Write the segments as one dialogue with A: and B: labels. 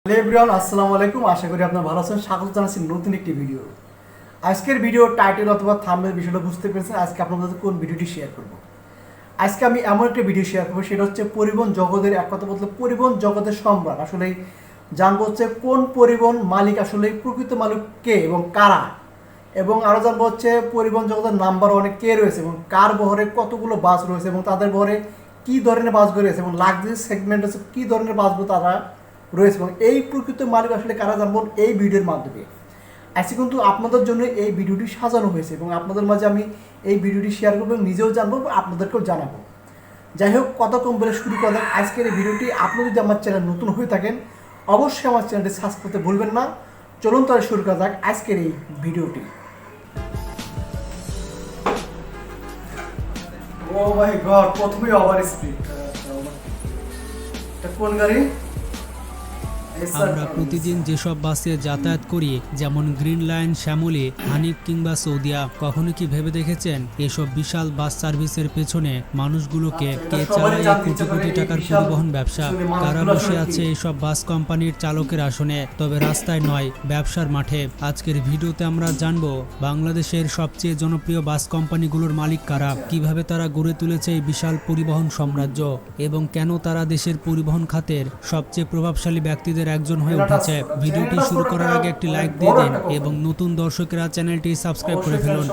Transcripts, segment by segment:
A: Hello everyone, আসসালামু আলাইকুম। আশা করি আপনারা ভালো আছেন। স্বাগত জানাচ্ছি নতুন একটি ভিডিও। আজকের ভিডিও টাইটেল অথবা থাম্বনেল বিষয়টা বুঝতে পেরেছেন। আজকে আপনাদের সাথে কোন ভিডিওটি শেয়ার করব। আজকে আমি এমন একটা ভিডিও শেয়ার করবো, সেটা হচ্ছে পরিবহন জগতের, এক কথা বলতে পরিবহন জগতের সম্রাট। আসলে জানবো হচ্ছে কোন পরিবহন মালিক আসলে প্রকৃত মালিক কে এবং কারা, এবং আরও জানবো হচ্ছে পরিবহন জগতের নাম্বার ওয়ানে কে রয়েছে এবং কার বহরে কতগুলো বাস রয়েছে এবং তাদের বহরে কী ধরনের বাসগুলো রয়েছে এবং লাক্সারি সেগমেন্ট হচ্ছে কী ধরনের বাসগুলো তারা রয়েছে এবং এই প্রকৃত মালিক আসলে কারা জানবো এই ভিডিওর মাধ্যমে। আজকে কিন্তু আপনাদের জন্য এই ভিডিওটি সাজানো হয়েছে এবং আপনাদের মাঝে আমি এই ভিডিওটি শেয়ার করবো এবং নিজেও জানবো, আপনাদেরকেও জানাবো। যাই হোক, কথা কম বলে শুরু করা যাক আজকের এই ভিডিওটি। আপনি যদি আমার চ্যানেল নতুন হয়ে থাকেন, অবশ্যই আমার চ্যানেলটি সাবস্ক্রাইব করতে ভুলবেন না। চলুন তাহলে শুরু করা যাক আজকের এই ভিডিওটি। ও মাই গড, প্রথমেই ওভার স্পিড। এটা কোন গাড়ি?
B: আমরা প্রতিদিন যেসব বাসে যাতায়াত করি, যেমন গ্রিন লাইন, শ্যামলী, হানিফ কিংবা সৌদিয়া, কখনো কি ভেবে দেখেছেন এসব বিশাল বাস সার্ভিসের পেছনে মানুষগুলোকে কে চালায় এই কোটি কোটি টাকার পরিবহন ব্যবসা? কারা বসে আছে এইসব বাস কোম্পানির চালকের আসনে, তবে রাস্তায় নয়, ব্যবসার মাঠে? আজকের ভিডিওতে আমরা জানবো বাংলাদেশের সবচেয়ে জনপ্রিয় বাস কোম্পানিগুলোর মালিক কারা, কিভাবে তারা গড়ে তুলেছে এই বিশাল পরিবহন সাম্রাজ্য এবং কেন তারা দেশের পরিবহন খাতের সবচেয়ে প্রভাবশালী ব্যক্তিদের একজন হয়ে উঠেছে। ভিডিওটি শুরু করার আগে একটি লাইক দিয়ে দিন এবং নতুন দর্শকেরা চ্যানেলটি সাবস্ক্রাইব করে ফেলুন।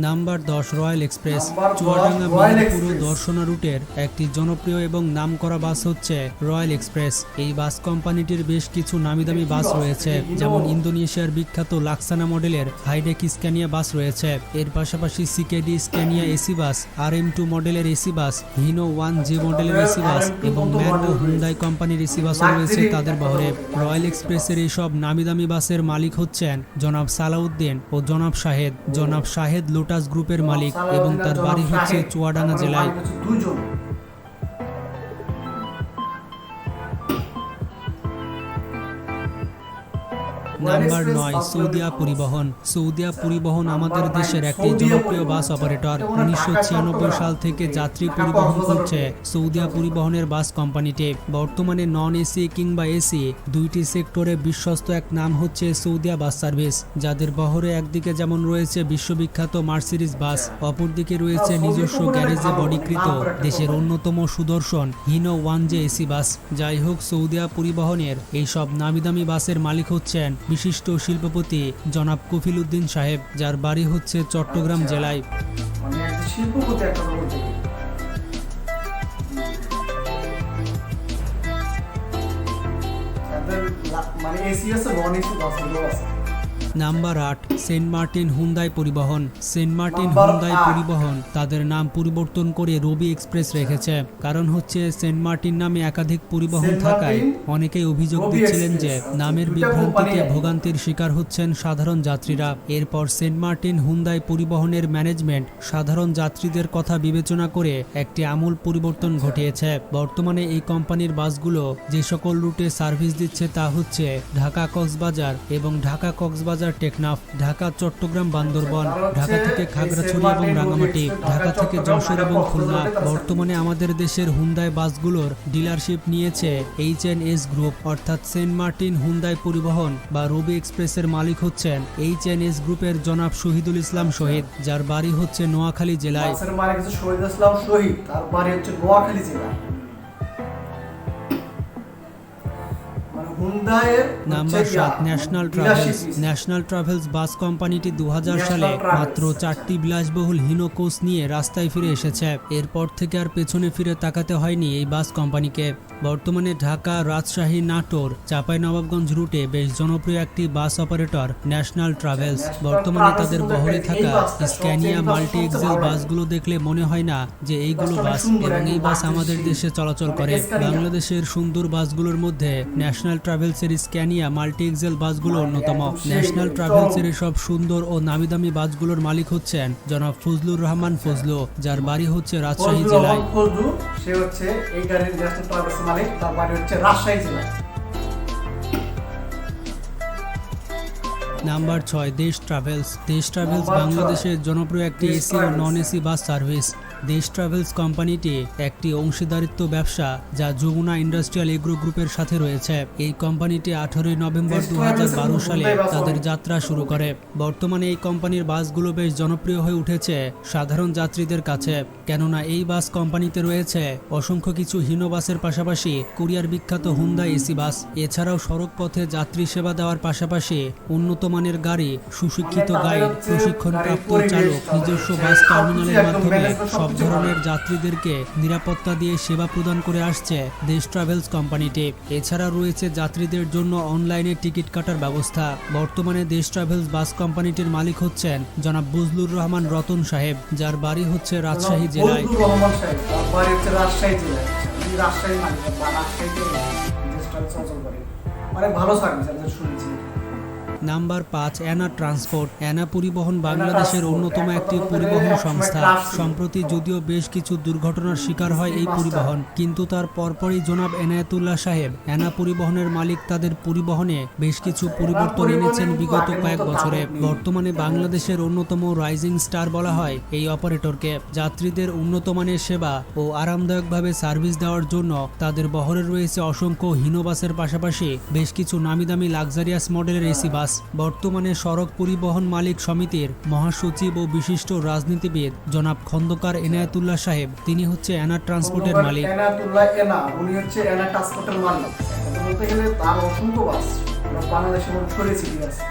B: Number 10, royal express. Chuadanga Meherpur Darshana রুটের একটি জনপ্রিয় এবং নামকরা বাস হচ্ছে রয়্যাল এক্সপ্রেস। এই বাস কোম্পানিটির বেশ কিছু নামিদামি বাস রয়েছে, যেমন ইন্দোনেশিয়ার বিখ্যাত লাক্সানা মডেলের হাইডেক স্ক্যানিয়া বাস রয়েছে। এর পাশাপাশি CKD Scania AC bus, RM2 মডেলের এসি বাস, হিনো 1J মডেলের এসি বাস এবং ম্যান ও হুন্ডাই কোম্পানির এসি বাসও রয়েছে তাদের বহরে। রয়্যাল এক্সপ্রেসের এইসব নামিদামি বাসের মালিক হচ্ছেন জনাব সালাউদ্দিন ও জনাব শাহেদ। জনাব শাহেদ লোটাস গ্রুপের মালিক এবং তার বাড়ি হচ্ছে চুয়াডাঙ্গা জেলায়। নাম্বার 9, সৌদিয়া পরিবহন। সৌদিয়া পরিবহন আমাদের দেশের একটি জনপ্রিয় বাস অপারেটর। 1996 সাল থেকে যাত্রী পরিবহন করছে সৌদিয়া পরিবহনের বাস কোম্পানিটি। বর্তমানে নন এসি কিংবা এসি দুইটি সেক্টরে বিশ্বস্ত এক নাম হচ্ছে সৌদিয়া বাস সার্ভিস, যাদের বহরে একদিকে যেমন রয়েছে বিশ্ববিখ্যাত মার্সিডিজ বাস, অপরদিকে রয়েছে নিজস্ব গ্যারেজে বডিকৃত দেশের অন্যতম সুদর্শন হিনো 1J এসি বাস। যাই হোক, সৌদিয়া পরিবহনের এইসব নামিদামি বাসের মালিক হচ্ছেন বিশিষ্ট শিল্পপতি জনাব কফিল উদ্দিন সাহেব, যার বাড়ি হচ্ছে চট্টগ্রাম জেলায়। নাম্বার 8, সেন্ট মার্টিন হুন্দাই পরিবহন। সেন্ট মার্টিন হুন্দাই পরিবহন তাদের নাম পরিবর্তন করে রবি এক্সপ্রেস রেখেছে। কারণ হচ্ছে সেন্ট মার্টিন নামে একাধিক পরিবহন থাকায় অনেকেই অভিযোগ দিচ্ছিলেন যে নামের বিভ্রান্তিতে ভোগান্তির শিকার হচ্ছেন সাধারণ যাত্রীরা। এরপর সেন্ট মার্টিন হুন্দাই পরিবহনের ম্যানেজমেন্ট সাধারণ যাত্রীদের কথা বিবেচনা করে একটি আমূল পরিবর্তন ঘটিয়েছে। বর্তমানে এই কোম্পানির বাসগুলো যে সকল রুটে সার্ভিস দিচ্ছে তা হচ্ছে ঢাকা কক্সবাজার এবং ঢাকা কক্সবাজার টেকনাফ, ঢাকা চট্টগ্রাম বান্দরবন, ঢাকা থেকে খাগড়াছড়ি এবং রাঙামাটি, ঢাকা থেকে যশোর এবং খুলনা। বর্তমানে আমাদের দেশের হুন্দাই বাসগুলোর ডিলারশিপ নিয়েছে HNS গ্রুপ, অর্থাৎ সেন্ট মার্টিন হুন্দাই পরিবহন বা রবি এক্সপ্রেসের মালিক হচ্ছেন HNS গ্রুপের জনাব শহীদুল ইসলাম শহীদ, যার বাড়ি হচ্ছে নোয়াখালী জেলায়। Number 7, National Travels. National Travels bus কোম্পানিটি 2000 সালে মাত্র 4টি বিলাসবহুল হিনো কোচ নিয়ে রাস্তায় ফিরে এসেছে। এরপর থেকে আর পেছনে ফিরে তাকাতে হয়নি এই বাস কোম্পানিকে। বর্তমানে ঢাকা, রাজশাহী, নাটোর, চাঁপাইনবাবগঞ্জ রুটে বেশ জনপ্রিয় একটি বাস অপারেটর ন্যাশনাল ট্রাভেলস। বর্তমানে তাদের বহরে থাকা স্ক্যানিয়া মাল্টি এক্সেল বাসগুলো দেখলে মনে হয় না যে এইগুলো বাস, এবং এই বাস আমাদের দেশে চলাচল করে। বাংলাদেশের সুন্দর বাসগুলোর মধ্যে ন্যাশনাল ট্রাভেলসের স্ক্যানিয়া মাল্টি এক্সেল বাসগুলো অন্যতম। ন্যাশনাল ট্রাভেলসের এসব সুন্দর ও নামিদামি বাসগুলোর মালিক হচ্ছেন জনাব ফজলুর রহমান ফজলু, যার বাড়ি হচ্ছে রাজশাহী জেলায়। নাম্বার 6, দেশ ট্রাভেলস। দেশ ট্রাভেলস বাংলাদেশের জনপ্রিয় একটি এসি ও নন এসি বাস সার্ভিস। দেশ ট্রাভেলস কোম্পানিটি একটি অংশীদারিত্ব ব্যবসা যা যমুনা ইন্ডাস্ট্রিয়াল এগ্রো গ্রুপের সাথে রয়েছে। এই কোম্পানিটি 18 নভেম্বর 2012 সালে তাদের যাত্রা শুরু করে। বর্তমানে এই কোম্পানির বাসগুলো বেশ জনপ্রিয় হয়ে উঠেছে সাধারণ যাত্রীদের কাছে, কেননা এই বাস কোম্পানিতে রয়েছে অসংখ্য কিছু হিনো বাসের পাশাপাশি কোরিয়ার বিখ্যাত হুন্দাই এসি বাস। এছাড়াও সড়ক পথে যাত্রী সেবা দেওয়ার পাশাপাশি উন্নত মানের গাড়ি, সুশিক্ষিত গাইড, প্রশিক্ষণপ্রাপ্ত চালক, নিজস্ব বাস টার্মিনালের মাধ্যমে সব ধরনের যাত্রীদেরকে নিরাপত্তা দিয়ে সেবা প্রদান করে আসছে দেশ ট্রাভেলস কোম্পানিটি। এছাড়া রয়েছে যাত্রীদের জন্য অনলাইনে টিকিট কাটার ব্যবস্থা। বর্তমানে দেশ ট্রাভেলস বাস কোম্পানিটির মালিক হচ্ছেন জনাব বজলুর রহমান রতন সাহেব, যার বাড়ি হচ্ছে রাজশাহী জেলায়।
A: বজলুর রহমান সাহেব, তার বাড়ি হচ্ছে রাজশাহী জেলায়। উনি রাজশাহী মালিক, বা রাজশাহীতে দেশ ট্রাভেলস চলাচল করে। অনেক ভালো সার্ভিস আমি শুনেছি।
B: Number 5, Anna transport. অ্যানা পরিবহন বাংলাদেশের অন্যতম একটি পরিবহন সংস্থা। সম্প্রতি যদিও বেশ কিছু দুর্ঘটনার শিকার হয় এই পরিবহন, কিন্তু তার পরপরই জনাব এনায়েতুল্লাহ সাহেব, অ্যানা পরিবহনের মালিক, তাদের পরিবহনে বেশ কিছু পরিবর্তন এনেছেন বিগত কয়েক বছরে। বর্তমানে বাংলাদেশের অন্যতম রাইজিং স্টার বলা হয় এই অপারেটরকে। যাত্রীদের উন্নত মানের সেবা ও আরামদায়কভাবে সার্ভিস দেওয়ার জন্য তাদের বহরে রয়েছে অসংখ্য হিনো বাসের পাশাপাশি বেশ কিছু নামিদামি লাক্সারিয়াস মডেলের এসি বাস। বর্তমানে সড়ক পরিবহন মালিক সমিতির মহাসচিব ও বিশিষ্ট রাজনীতিবিদ জনাব খন্দকার এনায়েতুল্লাহ সাহেব, তিনি হচ্ছে অ্যানা ট্রান্সপোর্টের মালিক।
A: এনায়েতুল্লাহ এনা, উনি হচ্ছে অ্যানা ট্রান্সপোর্টের মালিক। বলতে গেলে তার অসংখ্য বাস বাংলাদেশের মধ্যে ছড়িয়ে ছিটিয়ে আছে।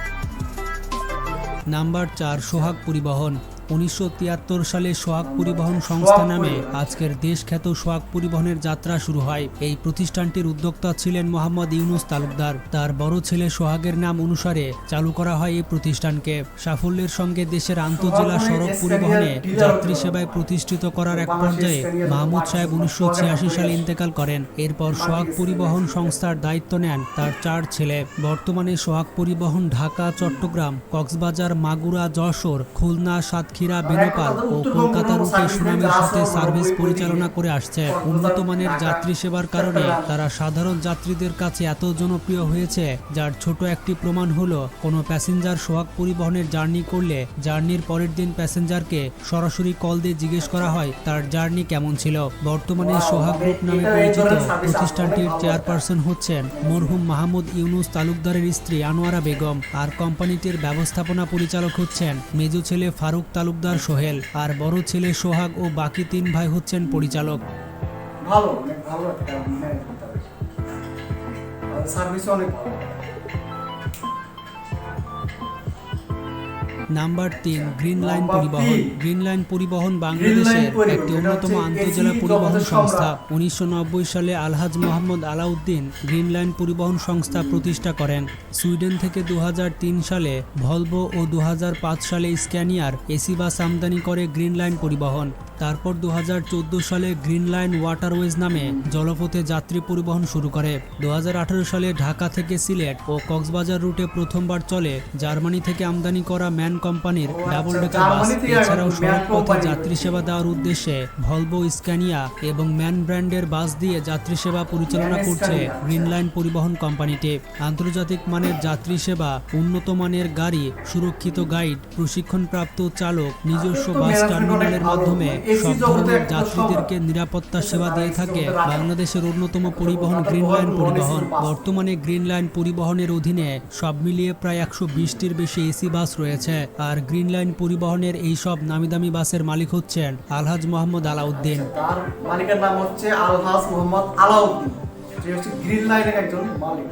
B: নাম্বার 4, সোহাগ পরিবহন। 1973 সালে সোহাগ পরিবহন সংস্থা নামে আজকের দেশখ্যাত সোহাগ পরিবহনের যাত্রা শুরু হয়। এই প্রতিষ্ঠানটির উদ্যোক্তা ছিলেন মোহাম্মদ ইউনুস তালুকদার। তার বড় ছেলে সোহাগের নাম অনুসারে চালু করা হয় এই প্রতিষ্ঠানকে। সাফল্যের সঙ্গে দেশের আন্তঃজেলা সড়ক পরিবহনে যাত্রী সেবায় প্রতিষ্ঠিত করার এক পর্যায়ে মাহমুদ সাহেব 1986 সালে ইন্তেকাল করেন। এরপর সোহাগ পরিবহন সংস্থার দায়িত্ব নেন তার 4 ছেলে। বর্তমানে সোহাগ পরিবহন ঢাকা, চট্টগ্রাম, কক্সবাজার, মাগুরা, যশোর, খুলনা, সাতক্ষীরা, বেনাপাল ও কলকাতা রুটে সুনামের সাথে সার্ভিস পরিচালনা করে আসছে। উন্নত মানের যাত্রী সেবার কারণে তারা সাধারণ যাত্রীদের কাছে এত জনপ্রিয় হয়েছে, যার ছোট একটি প্রমাণ হলো কোনো প্যাসেঞ্জার সোহাগ পরিবহনের জার্নি করলে জার্নির পরের দিন প্যাসেঞ্জারকে সরাসরি কল দিয়ে জিজ্ঞেস করা হয় তার জার্নি কেমন ছিল। বর্তমানে সোহাগ গ্রুপ নামে পরিচিত প্রতিষ্ঠানটির চেয়ারপারসন হচ্ছেন মরহুম মাহমুদ ইউনুস তালুকদারের স্ত্রী আনোয়ারা বেগম, আর কোম্পানিটির ব্যবস্থাপনা পরিচালক হচ্ছেন মেজো ছেলে ফারুক তালুকদার সোহেল, আর বড় ছেলে সোহাগ ও বাকি 3 ভাই হচ্ছেন পরিচালক।
A: ভালো, অনেক ভালো একটা সার্ভিস, অনেক ভালো।
B: নাম্বার 3, গ্রিন লাইন পরিবহন। গ্রিন লাইন পরিবহন বাংলাদেশের একটি অন্যতম আন্তঃজেলা পরিবহন সংস্থা। 1990 সালে আলহাজ মোহাম্মদ আলাউদ্দিন গ্রিন লাইন পরিবহন সংস্থা প্রতিষ্ঠা করেন। সুইডেন থেকে 2003 সালে ভলভো ও 2005 সালে স্ক্যানিয়ার এসি বাস আমদানি করে গ্রিন লাইন পরিবহন। তারপর 2014 সালে গ্রিন লাইন ওয়াটারওয়েজ নামে জলপথে যাত্রী পরিবহন শুরু করে। 2018 সালে ঢাকা থেকে সিলেট ও কক্সবাজার রুটে প্রথমবার চলে জার্মানি থেকে আমদানি করা ম্যান কোম্পানির ডাবল ডেকার বাস। এছাড়াও সড়ক পথে যাত্রী সেবা দেওয়ার উদ্দেশ্যে ভলভো, স্ক্যানিয়া এবং ম্যান ব্র্যান্ডের বাস দিয়ে যাত্রী সেবা পরিচালনা করছে গ্রিন লাইন পরিবহন কোম্পানিটি। আন্তর্জাতিক মানের যাত্রী সেবা, উন্নত মানের গাড়ি, সুরক্ষিত গাইড, প্রশিক্ষণপ্রাপ্ত চালক, নিজস্ব বাস টার্মিনালের মাধ্যমে সব ধরনের যাত্রীদেরকে নিরাপত্তা সেবা দিয়ে থাকে বাংলাদেশের অন্যতম পরিবহন গ্রিন লাইন পরিবহন। বর্তমানে গ্রিন লাইন পরিবহনের অধীনে সব মিলিয়ে প্রায় 120টির বেশি এসি বাস রয়েছে। আর গ্রিন লাইন পরিবহনের এই সব নামিদামি বাসের মালিক হচ্ছেন আলহাজ মোহাম্মদ আলাউদ্দিন।
A: তার মালিকের নাম হচ্ছে আলহাজ মোহাম্মদ আলাউদ্দিন, যে হচ্ছে গ্রিন লাইনের একজন মালিক।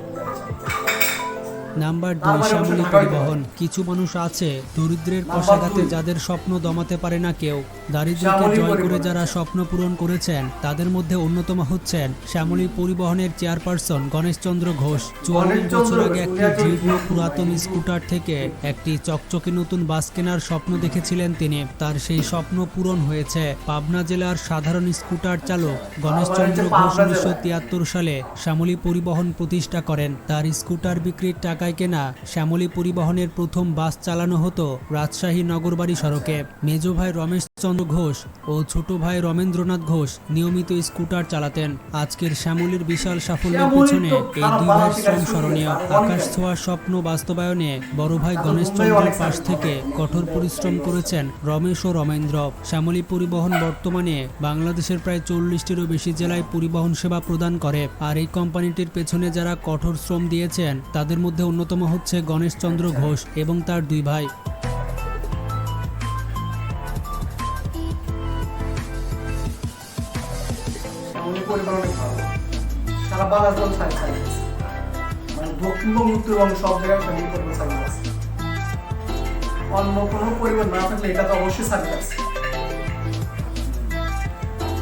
B: নাম্বার 2, শ্যামলী পরিবহন। কিছু মানুষ আছে দরিদ্রের কষাঘাতে যাদের স্বপ্ন দমাতে পারে না কেউ। দারিদ্র্যকে জয় করে যারা স্বপ্ন পূরণ করেছেন তাদের মধ্যে অন্যতম হচ্ছেন শ্যামলী পরিবহনের চেয়ারপারসন গণেশচন্দ্র ঘোষ। 44 বছর আগে একটি জীর্ণ পুরাতন স্কুটার থেকে একটি চকচকে নতুন বাস কেনার স্বপ্ন দেখেছিলেন তিনি। তার সেই স্বপ্ন পূরণ হয়েছে। পাবনা জেলার সাধারণ স্কুটার চালক গণেশচন্দ্র ঘোষ 1973 সালে শ্যামলী পরিবহন প্রতিষ্ঠা করেন। তার স্কুটার বিক্রির টাকা কেনা শ্যামলী পরিবহনের প্রথম বাস চালানো হতো রাজশাহী নগরবাড়ি সড়কে। মেজো ভাই রমেশ গণেশচন্দ্র ঘোষ ও ছোট ভাই রমেন্দ্রনাথ ঘোষ নিয়মিত স্কুটার চালাতেন। আজকের শ্যামলীর বিশাল সাফল্যের পেছনে এই দুই ভাইয়ের শ্রম স্মরণীয়। আকাশ ছোঁয়ার স্বপ্ন বাস্তবায়নে বড় ভাই গণেশচন্দ্রের পাশ থেকে কঠোর পরিশ্রম করেছেন রমেশ ও রমেন্দ্র। শ্যামলী পরিবহন বর্তমানে বাংলাদেশের প্রায় 40টিরও বেশি জেলায় পরিবহন সেবা প্রদান করে। আর এই কোম্পানিটির পেছনে যারা কঠোর শ্রম দিয়েছেন তাদের মধ্যে অন্যতম হচ্ছে গণেশচন্দ্র ঘোষ এবং তার দুই ভাই।
A: পরিবার অনেক ভালো, সারা বাংলাদেশ সার্ভিস, মানে দক্ষিণবঙ্গ উত্তরবঙ্গ সব জায়গায় ফ্যামিলি পরিবার সার্ভিস আছে। অন্য কোনো পরিবার না থাকলে এটা তো অবশ্যই সার্ভিস আছে।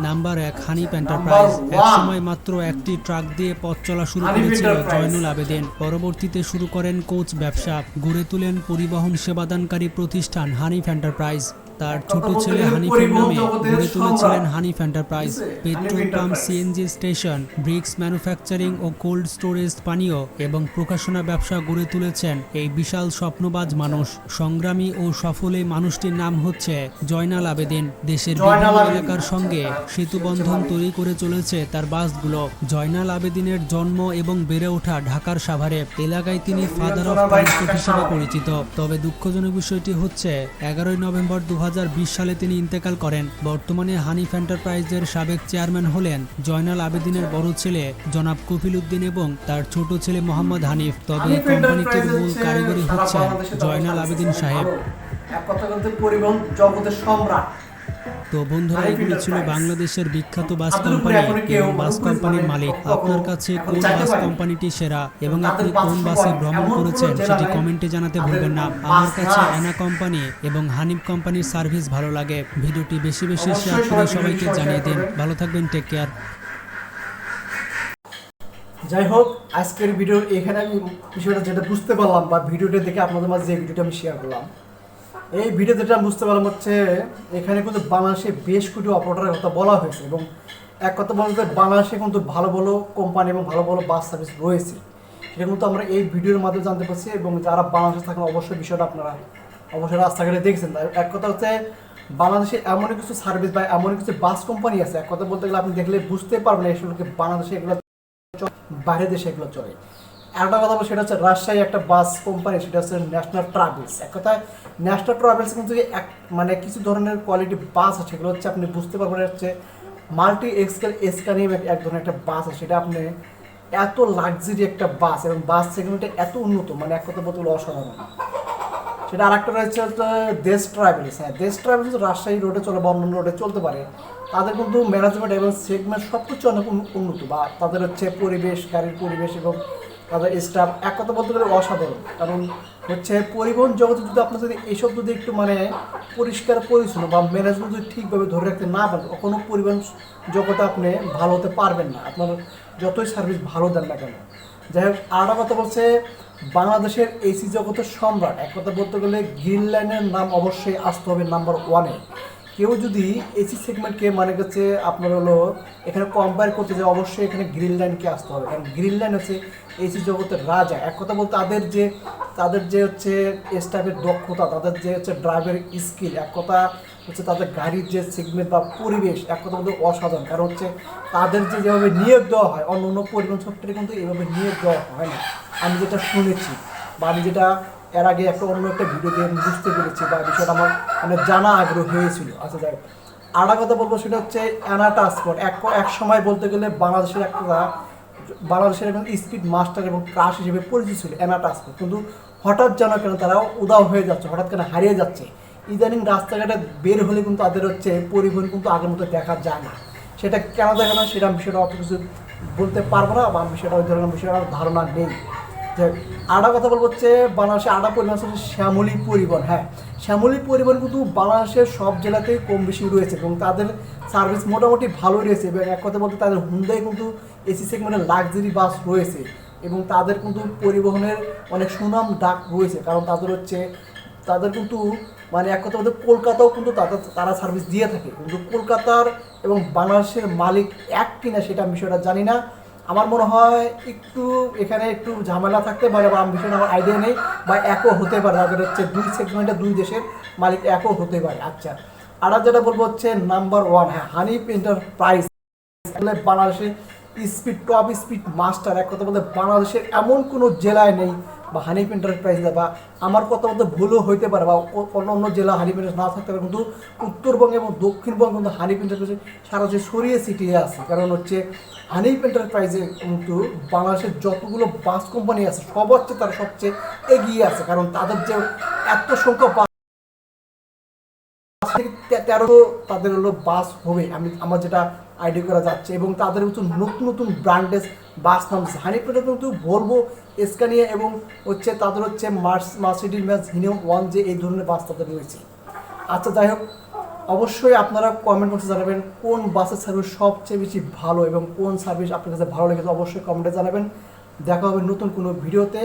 B: Number 1, Hanif enterprise. একসময় মাত্র একটি ট্রাক দিয়ে পথ চলা শুরু করেছিল জয়নুল আবেদিন। পরবর্তীতে শুরু করেন কোচ ব্যবসা, গড়ে তোলেন পরিবহন সেবাদানকারী প্রতিষ্ঠান হানিফ এন্টারপ্রাইজ। তার ছোট ছেলে হানিফের নামে গড়ে তুলেছিলেন Hanif enterprise. Petrol pump, CNG station, bricks manufacturing ও কোল্ড স্টোরেজ পানীয় এবং প্রকাশনা ব্যবসা গড়ে তুলেছেন এই বিশাল স্বপ্নবাজ মানুষ। সংগ্রামী ও সফল এই মানুষটির নাম হচ্ছে জয়নাল আবেদিন। দেশের বিভিন্ন এলাকার সঙ্গে সেতুবন্ধন তৈরি করে চলেছে তার বাসগুলো। জয়নাল আবেদিনের জন্ম এবং বেড়ে ওঠা ঢাকার সাভারে। এলাকায় তিনি ফাদার অফ ট্রান্সপোর্ট হিসেবে পরিচিত। তবে দুঃখজনক বিষয়টি হচ্ছে 11 নভেম্বর 2020 সালে তিনি ইন্তেকাল করেন। বর্তমানে হানিফ এন্টারপ্রাইজের সাবেক চেয়ারম্যান হলেন জয়নাল আবেদিনের বড় ছেলে জনাব কফিল উদ্দিন এবং তার ছোট ছেলে মোহাম্মদ হানিফ। তবে এই কোম্পানিটির মূল কারিগরি হচ্ছেন জয়নাল আবেদিন সাহেব।
A: এক কথা বলতে পরিবহন জগতের সম্রাট।
B: তো বন্ধুরা, এগুলো ছিল বাংলাদেশের বিখ্যাত বাস কোম্পানি এবং বাস কোম্পানির মালিক। আপনার কাছে কোন বাস কোম্পানিটি সেরা এবং আপনি কোন বাসে ভ্রমণ করেছেন সেটি কমেন্টে জানাতে ভুলবেন না। আমার কাছে অ্যানা কোম্পানি এবং হানিফ কোম্পানির সার্ভিস ভালো লাগে। ভিডিওটি বেশি বেশি শেয়ার করে সবাইকে জানিয়ে দিন। ভালো থাকবেন, টেক কেয়ার।
A: যাই হোক, আজকের ভিডিওর এখানে আমি বিষয়টা যেটা বুঝতে পারলাম বা ভিডিওটা দেখে আপনাদের মাঝে যে ভিডিওটা আমি শেয়ার করলাম, এই ভিডিও যেটা বুঝতে পারলাম হচ্ছে এখানে কিন্তু বাংলাদেশে বেশ কিছু অপারেটরের কথা বলা হয়েছে এবং এক কথা বলতে বাংলাদেশে কিন্তু ভালো ভালো কোম্পানি এবং ভালো ভালো বাস সার্ভিস রয়েছে। সেটা কিন্তু আমরা এই ভিডিওর মাধ্যমে জানতে পারছি এবং যারা বাংলাদেশে থাকেন অবশ্যই বিষয়টা আপনারা অবশ্যই রাস্তাঘাটে দেখছেন। এক কথা হচ্ছে বাংলাদেশে এমন কিছু সার্ভিস বা এমন কিছু বাস কোম্পানি আছে, এক কথা বলতে গেলে আপনি দেখলে বুঝতে পারবেন এগুলো বাংলাদেশে এগুলো বাইরের দেশে এগুলো চলে। একটা কথা বলবো সেটা হচ্ছে রাজশাহী একটা বাস কোম্পানি, সেটা হচ্ছে ন্যাশনাল ট্রাভেলস। এক কথায় ন্যাশনাল ট্রাভেলস কিন্তু মানে কিছু ধরনের কোয়ালিটি বাস আছে, সেগুলো হচ্ছে আপনি বুঝতে পারবেন হচ্ছে মাল্টি এক্সেল এসকানিম এক ধরনের একটা বাস আছে। সেটা আপনি এত লাক্সারি একটা বাস এবং বাস সেগমেন্টে এত উন্নত, মানে এক কথা বলতে গেলে অসাধারণ। সেটা আরেকটা রয়েছে হচ্ছে দেশ ট্রাভেলস। হ্যাঁ, দেশ ট্রাভেলস রাজশাহী রোডে চলে বা অন্যান্য রোডে চলতে পারে। তাদের কিন্তু ম্যানেজমেন্ট এবং সেগমেন্ট সব কিছু অনেক উন্নত, বা তাদের হচ্ছে পরিবেশ, গাড়ির পরিবেশ এবং তাদের স্টাফ এক কথা বলতে গেলে অসাধারণ। কারণ হচ্ছে পরিবহন জগতে যদি আপনার যদি এইসব যদি একটু মানে পরিষ্কার পরিচ্ছন্ন বা ম্যানেজমেন্ট যদি ঠিকভাবে ধরে রাখতে না পারেন, কোনো পরিবহন জগতে আপনি ভালো হতে পারবেন না, আপনার যতই সার্ভিস ভালো দেন না কেন। যাই হোক, আরেকটা কথা বলছে বাংলাদেশের এসি জগতের সম্রাট। এক কথা বলতে গেলে গ্রিন লাইনের নাম অবশ্যই আসতে হবে নাম্বার 1-এ। কেউ যদি এসি সেগমেন্টকে মানে হচ্ছে আপনার হলো এখানে কম্পেয়ার করতে যায়, অবশ্যই এখানে গ্রিন লাইনকে আসতে হবে। কারণ গ্রিন লাইন হচ্ছে এসি জগতের রাজা। এক কথা বলতে তাদের যে হচ্ছে স্টাফের দক্ষতা, তাদের যে হচ্ছে ড্রাইভার স্কিল, এক কথা হচ্ছে তাদের গাড়ির যে সেগমেন্ট বা পরিবেশ, এক কথা বলতে অসাধারণ। কারণ হচ্ছে তাদের যেভাবে নিয়োগ দেওয়া হয় অন্য অন্য পরিবহন সেক্টরে কিন্তু এইভাবে নিয়োগ দেওয়া হয় না। আমি যেটা শুনেছি বা আমি যেটা এর আগে অন্য একটা ভিডিও দিয়ে বুঝতে পেরেছি বা বিষয়টা আমার মানে জানা আগ্রহ হয়েছিল। আচ্ছা, যাই হোক, আরেকটা কথা বলবো সেটা হচ্ছে অ্যানা ট্রান্সপোর্ট। এক সময় বলতে গেলে বাংলাদেশের এখন স্পিড মাস্টার এবং ক্রাশ হিসেবে পরিচিত ছিল অ্যানা ট্রান্সপোর্ট, কিন্তু হঠাৎ যেন কেন তারা উদাও হয়ে যাচ্ছে, হঠাৎ কেন হারিয়ে যাচ্ছে। ইদানিং রাস্তাঘাটে বের হলে কিন্তু তাদের হচ্ছে পরিবহন কিন্তু আগের মতো দেখা যায় না। সেটা কেন দেখা না সেটা বিষয়টা অত কিছু বলতে পারবো না, বা বিষয়টা ওই ধরনের বিষয়টা ধারণা নেই। আরেকটা কথা বলবো হচ্ছে বাংলাদেশে আরেকটা পরিবহন হচ্ছে শ্যামলী পরিবহন। হ্যাঁ, শ্যামলী পরিবহন কিন্তু বাংলাদেশের সব জেলাতেই কম বেশি রয়েছে এবং তাদের সার্ভিস মোটামুটি ভালোই রয়েছে। এবং এক কথা বলতে তাদের হুন্ডাই কিন্তু এসি সেগমেন্টের লাক্সারি বাস রয়েছে এবং তাদের কিন্তু পরিবহনের অনেক সুনাম ডাক রয়েছে। কারণ তাদের কিন্তু মানে এক কথা বলতে কলকাতাও কিন্তু তারা সার্ভিস দিয়ে থাকে, কিন্তু কলকাতার এবং বাংলাদেশের মালিক এক কিনা সেটা বিষয়টা জানি না। আমার মনে হয় এখানে একটু ঝামেলা থাকতে পারে বা বিষয়টা আমার আইডিয়া নেই, বা একও হতে পারে, তাদের হচ্ছে দুই সেগমেন্টে দুই দেশের মালিক একও হতে পারে। আচ্ছা, আর যেটা বলবো হচ্ছে নাম্বার 1, হ্যাঁ, হানিফ এন্টারপ্রাইজ বাংলাদেশে স্পিড টপ স্পিড মাস্টার। এক কথা বলতে বাংলাদেশের এমন কোনো জেলায় নেই বা হানিফ এন্টারপ্রাইজ বা আমার কথা বলতে ভুলও হইতে পারে বা অন্য অন্য জেলা হানিফ এন্টারপ্রাইজ না থাকতে পারে, কিন্তু উত্তরবঙ্গে এবং দক্ষিণবঙ্গে কিন্তু হানিফ এন্টারপ্রাইজ সারা যে ছড়িয়ে ছিটিয়ে আছে। কারণ হচ্ছে হানিফ এন্টারপ্রাইজে কিন্তু বাংলাদেশের যতগুলো বাস কোম্পানি আছে সব হচ্ছে তারা সবচেয়ে এগিয়ে আছে। কারণ তাদের যে এত সংখ্যক 13 তাদের হলো বাস হবে আমার যেটা আইডিয়া করা যাচ্ছে, এবং তাদের হচ্ছে নতুন নতুন ব্র্যান্ডের বাস নামছে। হানিফ কিন্তু ভলভো, স্কানিয়া এবং হচ্ছে তাদের হচ্ছে মার্সিডিজ বেঞ্জ হিনিও 1 যে এই ধরনের বাস তাদের রয়েছে। আচ্ছা, যাই হোক, অবশ্যই আপনারা কমেন্ট বক্সে জানাবেন কোন বাসের সার্ভিস সবচেয়ে বেশি ভালো এবং কোন সার্ভিস আপনার কাছে ভালো লেগেছে, অবশ্যই কমেন্টে জানাবেন। দেখা হবে নতুন কোনো ভিডিওতে।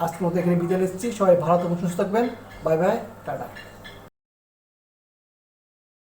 A: আজকের মতো এখানে বিদায় নিচ্ছি। সবাই ভালো থাকবেন, সুস্থ থাকবেন। Bye bye, tata.